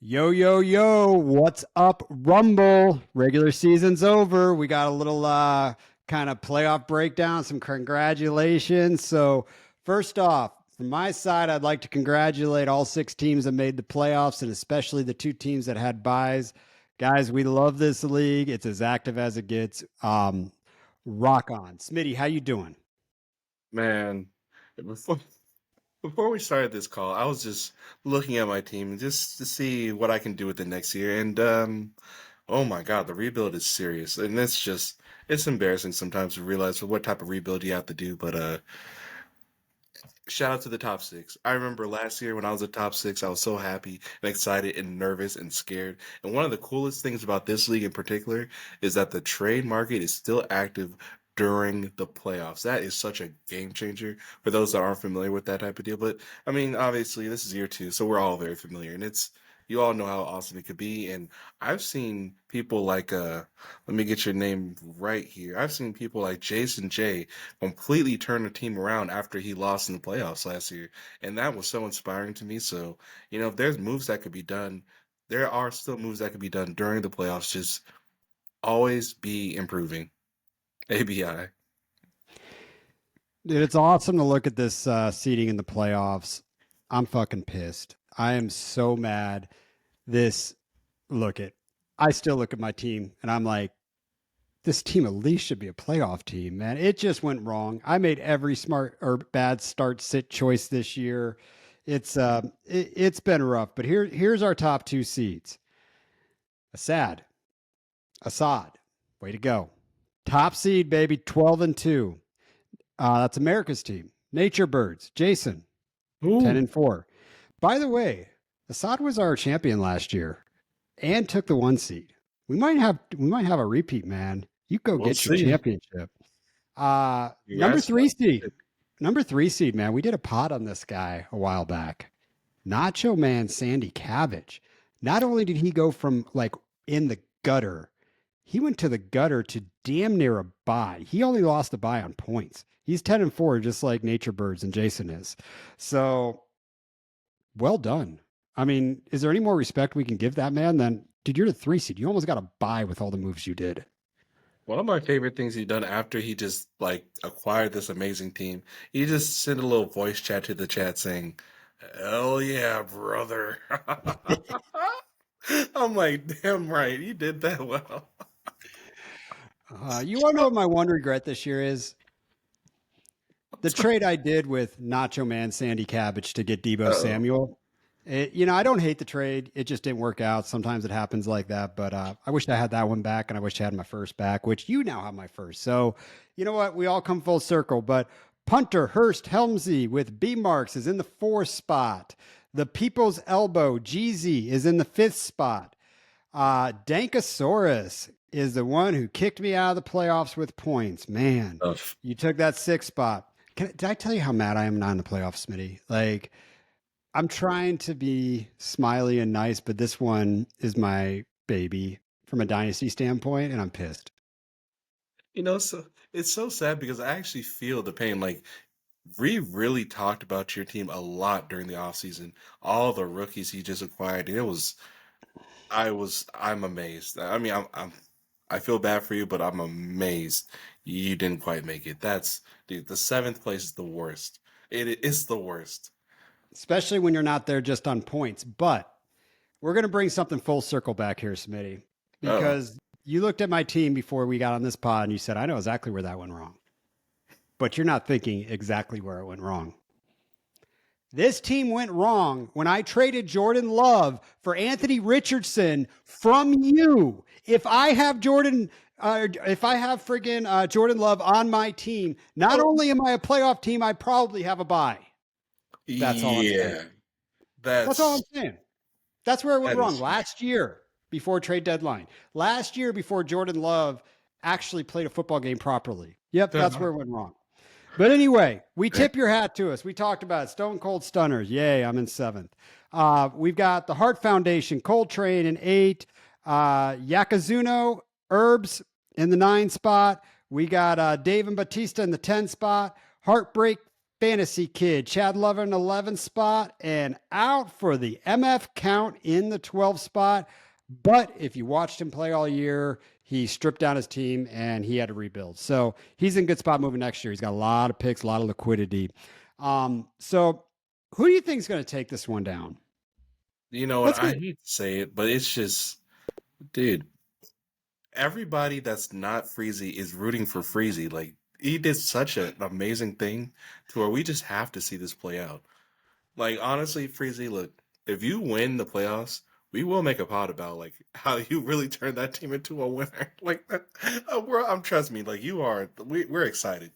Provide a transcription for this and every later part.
Yo, yo, yo, what's up, Rumble? Regular season's over. We got a little kind of playoff breakdown, some congratulations. So, first off, from my side, I'd like to congratulate all six teams that made the playoffs and especially the two teams that had byes. Guys, we love this league. It's as active as it gets. Rock on. Smitty, how you doing? Man, before before we started this call, I was just looking at my team just to see what I can do with the next year. And oh my God, the rebuild is serious. And it's embarrassing sometimes to realize what type of rebuild you have to do. But shout out to the top six. I remember last year when I was a top six, I was so happy and excited and nervous and scared. And one of the coolest things about this league in particular is that the trade market is still active during the playoffs. That is such a game changer for those that aren't familiar with that type of deal. But I mean, obviously, this is year two, so we're all very familiar, and it's you all know how awesome it could be. And I've seen people like let me get your name right here. I've seen people like Jason J completely turn the team around after he lost in the playoffs last year. And that was so inspiring to me. So, if there's moves that could be done, there are still moves that could be done during the playoffs. Just always be improving. ABI. Dude, it's awesome to look at this seeding in the playoffs. I'm fucking pissed. I am so mad. This look at I still look at my team and I'm like, this team at least should be a playoff team, man. It just went wrong. I made every smart or bad start sit choice this year. It's been rough, but here's our top two seeds. Assad, Assad, way to go. Top seed, baby, 12 and 2. That's America's team. Nature Birds, Jason, 10 Ooh, and 4. By the way, Assad was our champion last year and took the one seed. We might have a repeat, man. You go we'll get your see. championship. Uh number Congrats. three seed. Number three seed, man. We did a pod on this guy a while back. Nacho Man Sandy Cabbage. Not only did he go from like in the gutter, he went to the gutter to damn near a bye. He only lost a bye on points. He's 10 and 4, just like Nature Birds and Jason is. So well done. I mean, is there any more respect we can give that man than, dude, you're the three seed. You almost got a bye with all the moves you did. One of my favorite things he done after he just like acquired this amazing team, he just sent a little voice chat to the chat saying, "Hell yeah, brother." I'm like, damn right, he did that well. You want to know what my one regret this year is? The trade I did with Nacho Man Sandy Cabbage to get Debo Uh-oh. Samuel. I don't hate the trade. It just didn't work out. Sometimes it happens like that. But I wish I had that one back, and I wish I had my first back, which you now have my first. So, you know what? We all come full circle. But punter Hurst Helmsy with B marks is in the fourth spot. The People's Elbow Jeezy is in the fifth spot. Dankosaurus is the one who kicked me out of the playoffs with points. Man, Tough. you took that sixth spot. Did I tell you how mad I am not in the playoffs, Smitty? Like, I'm trying to be smiley and nice, but this one is my baby from a dynasty standpoint, and I'm pissed. So it's so sad because I actually feel the pain. Like we really talked about your team a lot during the offseason. All the rookies he just acquired. I'm amazed. I mean, I feel bad for you, but I'm amazed you didn't quite make it. Dude, the seventh place is the worst. It is the worst. Especially when you're not there just on points. But we're going to bring something full circle back here, Smitty, Oh, because you looked at my team before we got on this pod and you said, I know exactly where that went wrong. But you're not thinking exactly where it went wrong. This team went wrong when I traded Jordan Love for Anthony Richardson from you. If I have friggin' Jordan Love on my team, not oh, only am I a playoff team, I probably have a bye. That's all I'm saying. yeah. That's all I'm That's saying. That's where it went that wrong is last year before trade deadline. Last year before Jordan Love actually played a football game properly. Yep, that's where it went wrong. But anyway, we tip your hat to us. We talked about it. Stone Cold Stunners. Yay, I'm in seventh. We've got the Heart Foundation, Coltrane in eight, Yakazuno, Herbs in the nine spot. We got Dave and Batista in the 10 spot, Heartbreak fantasy kid. Chad Lover in the 11 spot and out for the MF count in the 12 spot. But if you watched him play all year, he stripped down his team and he had to rebuild. So he's in good spot moving next year. He's got a lot of picks, a lot of liquidity. So who do you think is going to take this one down? You know what? I hate to say it, but it's just, dude, everybody that's not Freezy is rooting for Freezy. Like, he did such an amazing thing to where we just have to see this play out. Like, honestly, Freezy, look, if you win the playoffs, we will make a pod about like how you really turned that team into a winner. Like, trust me, like you are. We're excited.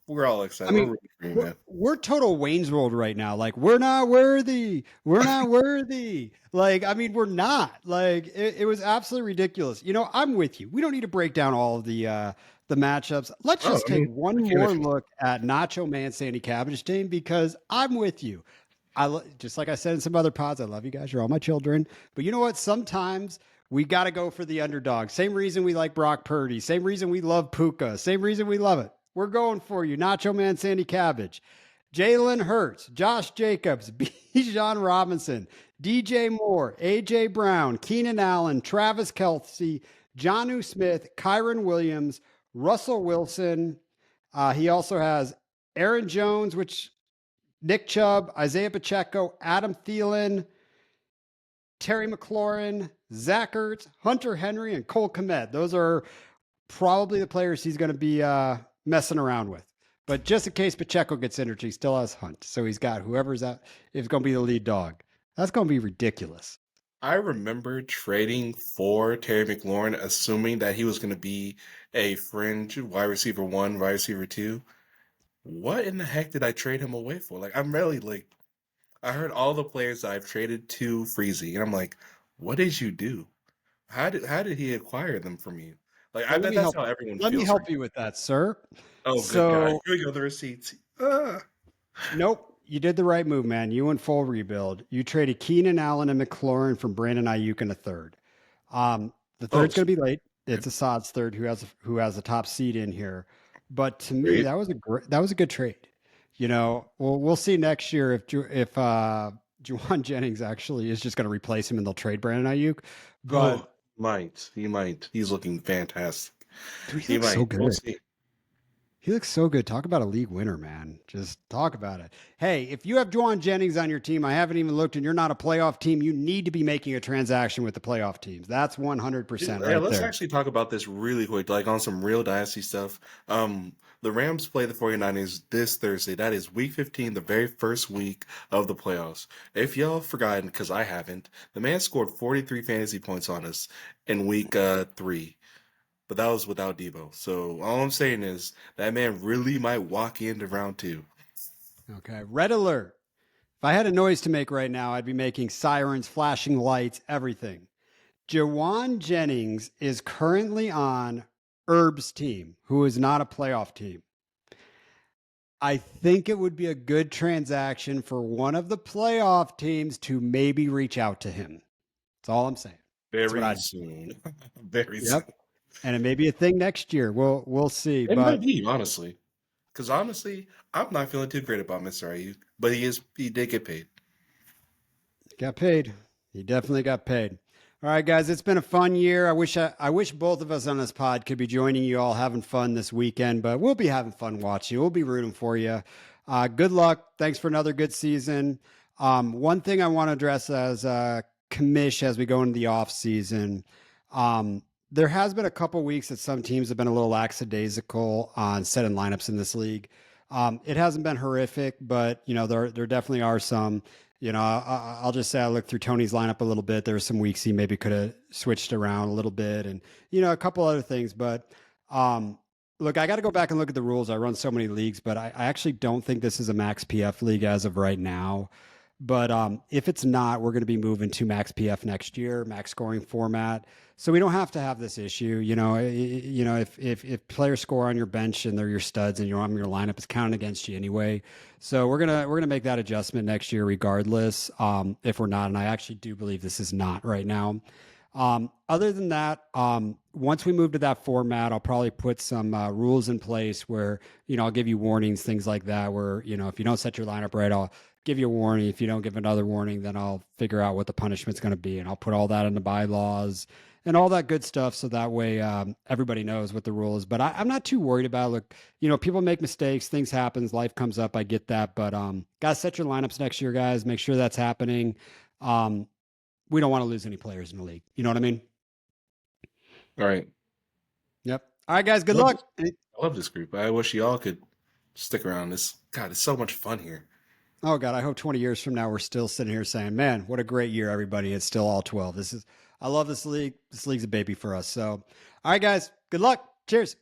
We're all excited. I mean, we're total Wayne's World right now. Like, we're not worthy. We're not worthy. Like, I mean, we're not. Like, it was absolutely ridiculous. You know, I'm with you. We don't need to break down all of the matchups. Let's just take one more look at Nacho Man Sandy Cabbage team because I'm with you. Just like I said in some other pods, I love you guys. You're all my children. But you know what? Sometimes we got to go for the underdog. Same reason we like Brock Purdy. Same reason we love Puka. Same reason we love it. We're going for you. Nacho Man Sandy Cabbage. Jalen Hurts, Josh Jacobs, Bijan Robinson, DJ Moore, AJ Brown, Keenan Allen, Travis Kelce, Jonnu Smith, Kyron Williams, Russell Wilson. He also has Aaron Jones, Nick Chubb, Isaiah Pacheco, Adam Thielen, Terry McLaurin, Zach Ertz, Hunter Henry, and Cole Kmet. Those are probably the players he's going to be messing around with. But just in case Pacheco gets injured, he still has Hunt. So he's got whoever's out is going to be the lead dog. That's going to be ridiculous. I remember trading for Terry McLaurin, assuming that he was going to be a fringe wide receiver 1, wide receiver 2. What in the heck did I trade him away for? Like, I'm really like, I heard all the players that I've traded to Freezy, and I'm like, what did you do? How did he acquire them from you? Like, I bet that's how everyone feels. Let me help you with that, sir. Oh, so, good God. Here we go, the receipts. Nope. You did the right move, man. You went full rebuild. You traded Keenan Allen and McLaurin from Brandon Ayuk in a third. The third's going to be late. It's Assad's third, who has the top seed in here. But to me, that was a good trade. You know, we'll see next year if Juwan Jennings actually is just going to replace him and they'll trade Brandon Ayuk. But he might. He's looking fantastic. Dude, he looks so good. We'll see. He looks so good. Talk about a league winner, man. Just talk about it. Hey, if you have Juwan Jennings on your team, I haven't even looked, and you're not a playoff team, you need to be making a transaction with the playoff teams. That's 100% right. Let's actually talk about this really quick, like on some real dynasty stuff. The Rams play the 49ers this Thursday. That is week 15, the very first week of the playoffs. If y'all forgotten, because I haven't, the man scored 43 fantasy points on us in week 3. But that was without Debo. So all I'm saying is that man really might walk into round 2. Okay. Red alert. If I had a noise to make right now, I'd be making sirens, flashing lights, everything. Juwan Jennings is currently on Herb's team, who is not a playoff team. I think it would be a good transaction for one of the playoff teams to maybe reach out to him. That's all I'm saying. Very soon. Very soon. And it may be a thing next year. We'll see. It might be, honestly. Because honestly, I'm not feeling too great about Mr. Ayuk, but he did get paid. Got paid. He definitely got paid. All right, guys, it's been a fun year. I wish both of us on this pod could be joining you all having fun this weekend, but we'll be having fun watching. We'll be rooting for you. Good luck. Thanks for another good season. One thing I want to address as a commish as we go into the off season, there has been a couple weeks that some teams have been a little lackadaisical on setting lineups in this league. It hasn't been horrific, but you know there definitely are some. You know, I'll just say I looked through Tony's lineup a little bit. There were some weeks he maybe could have switched around a little bit, and you know a couple other things. But look, I got to go back and look at the rules. I run so many leagues, but I actually don't think this is a max PF league as of right now. But if it's not, we're going to be moving to max PF next year, max scoring format. So we don't have to have this issue. You know, if players score on your bench and they're your studs and you're on your lineup, it's counting against you anyway. So we're gonna make that adjustment next year, regardless. If we're not, and I actually do believe this is not right now. Other than that, once we move to that format, I'll probably put some rules in place where, I'll give you warnings, things like that, where, if you don't set your lineup right, I'll give you a warning. If you don't give another warning, then I'll figure out what the punishment's going to be. And I'll put all that in the bylaws and all that good stuff. So that way everybody knows what the rule is. But I'm not too worried about it. Look, people make mistakes, things happen, life comes up. I get that. But guys, set your lineups next year, guys. Make sure that's happening. We don't want to lose any players in the league. You know what I mean? All right. Yep. All right, guys. Good I love luck. I love this group. I wish y'all could stick around. God, it's so much fun here. Oh God, I hope 20 years from now we're still sitting here saying, "Man, what a great year, everybody! It's still all 12." I love this league. This league's a baby for us. So, all right, guys. Good luck. Cheers.